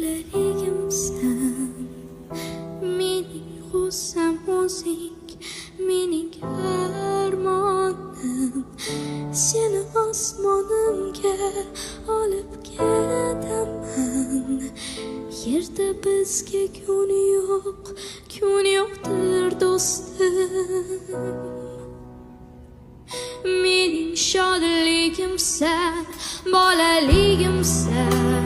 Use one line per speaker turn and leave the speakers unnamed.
Bolaligimsan, mening g'ussam o'zing, mening armonim. Seni osmonimga olib ketaman. Yerda bizga kun yo'qdir do'stim. Mening shodligimsan, bolaligimsan.